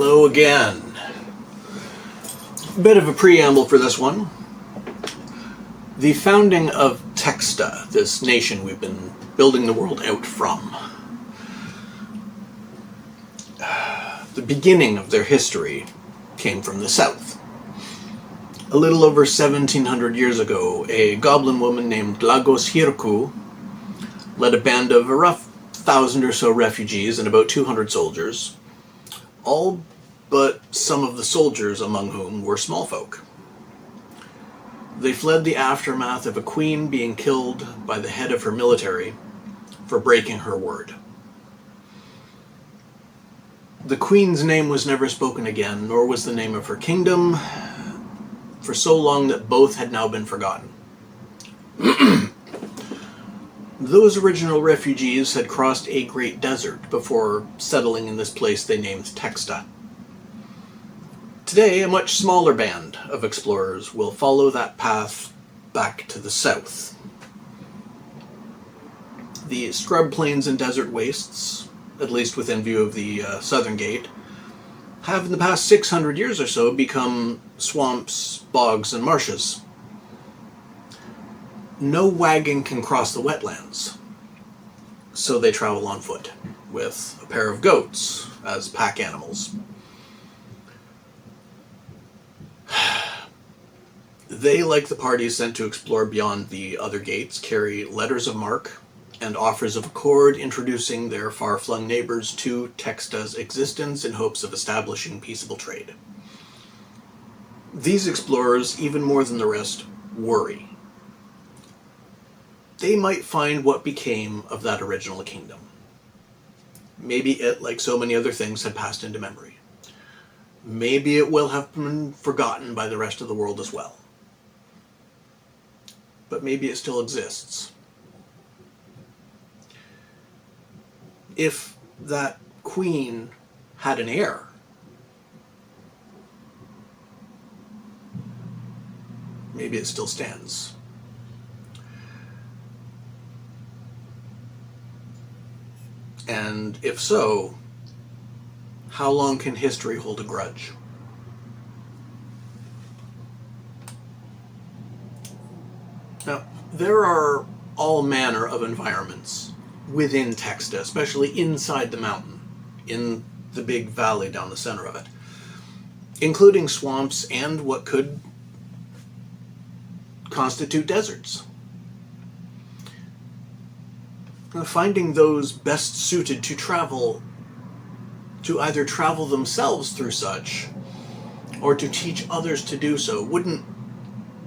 Hello again. Bit of a preamble for this one. The founding of Texta, this nation we've been building the world out from. The beginning of their history came from the south. A little over 1700 years ago, a goblin woman named Lagos Hirku led a band of a rough 1,000 or so refugees and about 200 soldiers, all but some of the soldiers among whom were small folk. They fled the aftermath of a queen being killed by the head of her military for breaking her word. The queen's name was never spoken again, nor was the name of her kingdom, for so long that both had now been forgotten. Those original refugees had crossed a great desert before settling in this place they named Texta. Today, a much smaller band of explorers will follow that path back to the south. The scrub plains and desert wastes, at least within view of the southern gate, have in the past 600 years or so become swamps, bogs, and marshes. No wagon can cross the wetlands, so they travel on foot, with a pair of goats as pack animals. They, like the parties sent to explore beyond the other gates, carry letters of marque and offers of accord introducing their far-flung neighbors to Texta's existence in hopes of establishing peaceable trade. These explorers, even more than the rest, worry. They might find what became of that original kingdom. Maybe it, like so many other things, had passed into memory. Maybe it will have been forgotten by the rest of the world as well. But maybe it still exists. If that queen had an heir, maybe it still stands. And if so, how long can history hold a grudge? Now, there are all manner of environments within Texta, especially inside the mountain, in the big valley down the center of it, including swamps and what could constitute deserts. Now, finding those best suited to either travel themselves through such, or to teach others to do so, wouldn't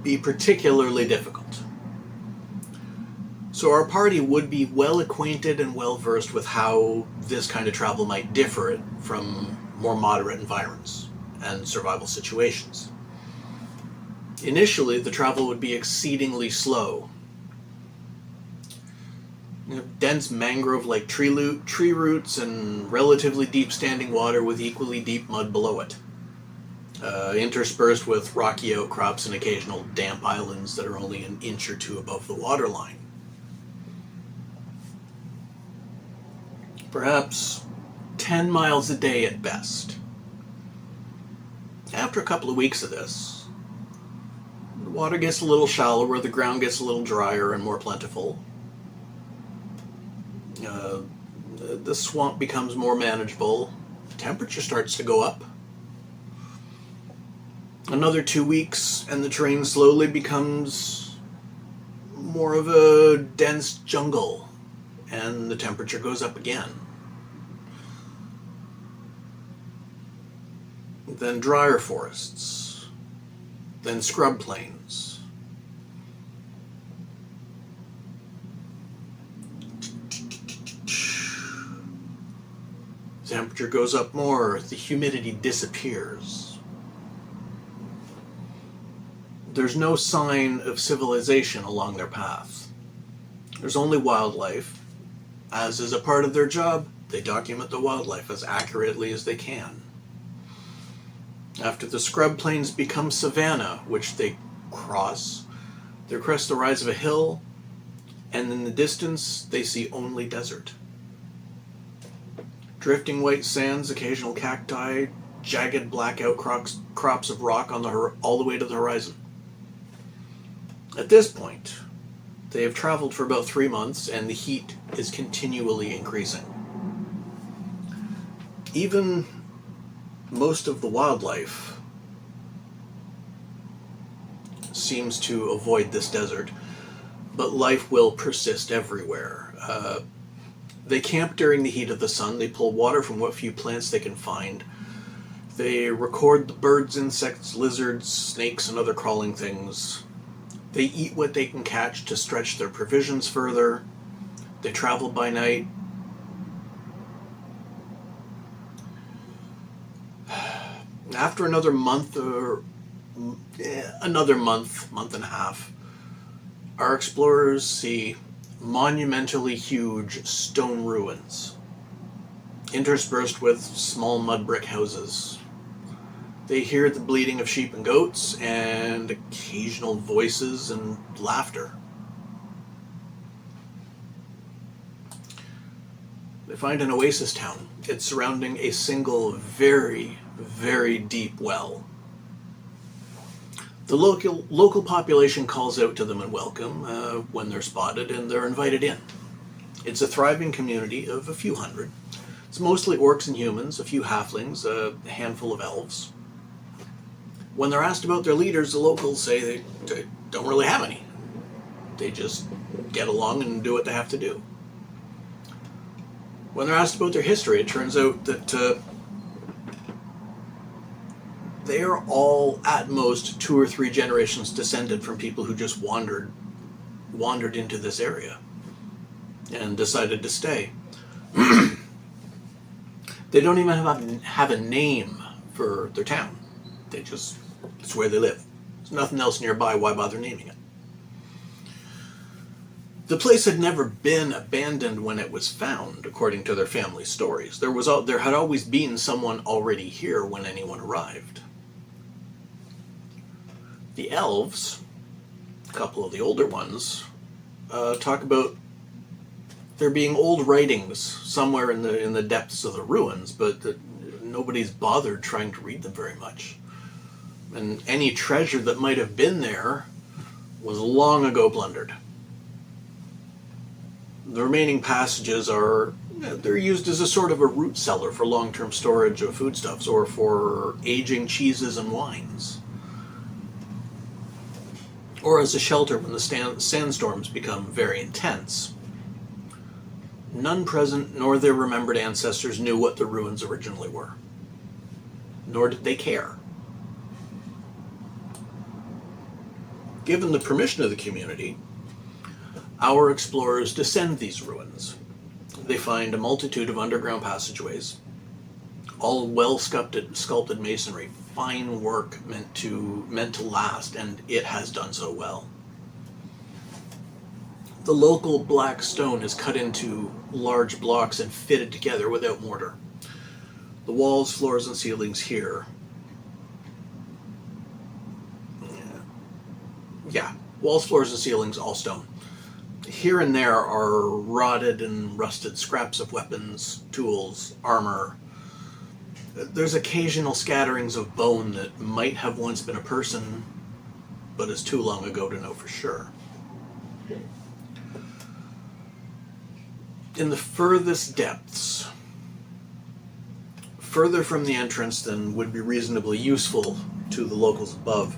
be particularly difficult. So our party would be well acquainted and well versed with how this kind of travel might differ from more moderate environments and survival situations. Initially, the travel would be exceedingly slow. Dense mangrove-like tree roots and relatively deep standing water with equally deep mud below it, interspersed with rocky outcrops and occasional damp islands that are only an inch or two above the waterline. Perhaps 10 miles a day at best. After a couple of weeks of this, the water gets a little shallower, the ground gets a little drier and more plentiful. The swamp becomes more manageable. The temperature starts to go up. Another 2 weeks, and the terrain slowly becomes more of a dense jungle, and the temperature goes up again. Then drier forests, then scrub plains. Temperature goes up more, the humidity disappears. There's no sign of civilization along their path. There's only wildlife. As is a part of their job, they document the wildlife as accurately as they can. After the scrub plains become savanna, which they crest the rise of a hill, and in the distance they see only desert. Drifting white sands, occasional cacti, jagged black outcrops of rock on all the way to the horizon. At this point, they have traveled for about 3 months, and the heat is continually increasing. Even most of the wildlife seems to avoid this desert, but life will persist everywhere. They camp during the heat of the sun. They pull water from what few plants they can find. They record the birds, insects, lizards, snakes, and other crawling things. They eat what they can catch to stretch their provisions further. They travel by night. After another month and a half, our explorers see monumentally huge stone ruins, interspersed with small mud brick houses. They hear the bleating of sheep and goats and occasional voices and laughter. They find an oasis town. It's surrounding a single very, very deep well. The local population calls out to them and welcome when they're spotted, and they're invited in. It's a thriving community of a few hundred. It's mostly orcs and humans, a few halflings, a handful of elves. When they're asked about their leaders, the locals say they don't really have any. They just get along and do what they have to do. When they're asked about their history, it turns out that they are all at most 2 or 3 generations descended from people who just wandered into this area and decided to stay. They don't even have a name for their town. It's where they live. There's nothing else nearby, why bother naming it? The place had never been abandoned when it was found, according to their family stories. There had always been someone already here when anyone arrived. The elves, a couple of the older ones, talk about there being old writings somewhere in the depths of the ruins, but that nobody's bothered trying to read them very much. And any treasure that might have been there was long ago plundered. The remaining passages they're used as a sort of a root cellar for long-term storage of foodstuffs or for aging cheeses and wines, or as a shelter when the sandstorms become very intense. None present nor their remembered ancestors knew what the ruins originally were, nor did they care. Given the permission of the community, our explorers descend these ruins. They find a multitude of underground passageways, all well sculpted masonry, fine work meant to last, and it has done so well. The local black stone is cut into large blocks and fitted together without mortar. The walls, floors, and ceilings here, walls, floors, and ceilings, all stone. Here and there are rotted and rusted scraps of weapons, tools, armor. There's occasional scatterings of bone that might have once been a person, but is too long ago to know for sure. In the furthest depths, further from the entrance than would be reasonably useful to the locals above,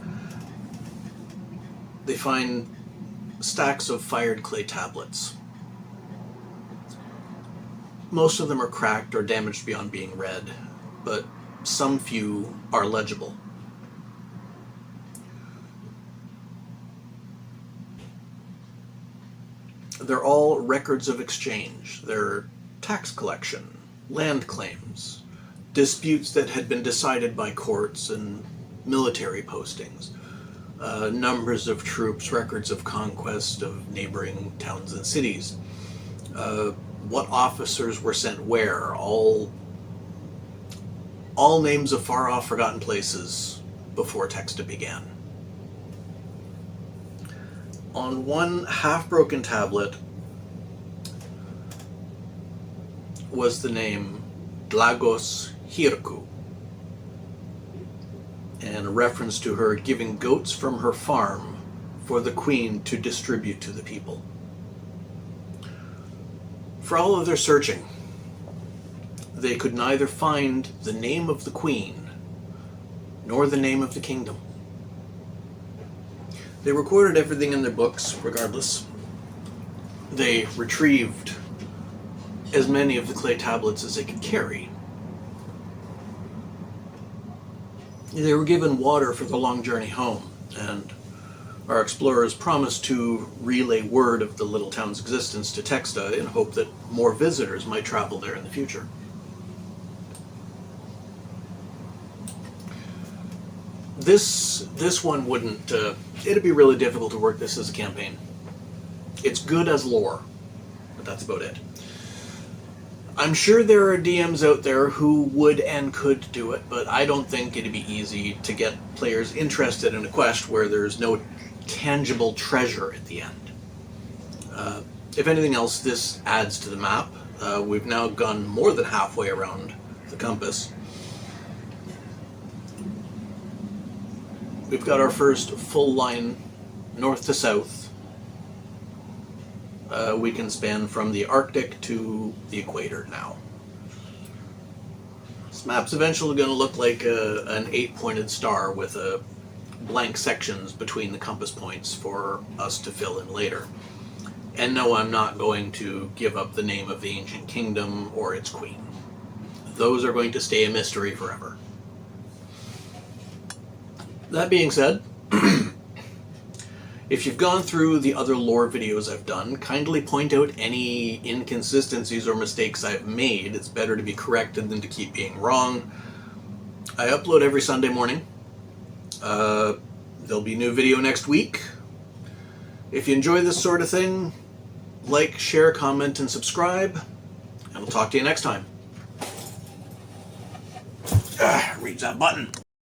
they find stacks of fired clay tablets. Most of them are cracked or damaged beyond being read, but some few are legible. They're all records of exchange. They're tax collection, land claims, disputes that had been decided by courts and military postings, numbers of troops, records of conquest of neighboring towns and cities, what officers were sent where, all names of far-off forgotten places before Texta began. On one half-broken tablet was the name Lagos Hirku. and a reference to her giving goats from her farm for the queen to distribute to the people. For all of their searching, they could neither find the name of the queen nor the name of the kingdom. They recorded everything in their books, regardless. They retrieved as many of the clay tablets as they could carry. They were given water for the long journey home, and our explorers promised to relay word of the little town's existence to Texta in hope that more visitors might travel there in the future. This one wouldn't... it'd be really difficult to work this as a campaign. It's good as lore, but that's about it. I'm sure there are DMs out there who would and could do it, but I don't think it'd be easy to get players interested in a quest where there's no tangible treasure at the end. If anything else, this adds to the map. We've now gone more than halfway around the compass. We've got our first full line north to south. We can span from the Arctic to the equator now. This map's eventually going to look like an 8-pointed star with blank sections between the compass points for us to fill in later. And no, I'm not going to give up the name of the ancient kingdom or its queen. Those are going to stay a mystery forever. That being said, if you've gone through the other lore videos I've done, kindly point out any inconsistencies or mistakes I've made. It's better to be corrected than to keep being wrong. I upload every Sunday morning. There'll be a new video next week. If you enjoy this sort of thing, like, share, comment, and subscribe. And I'll talk to you next time. Reach that button.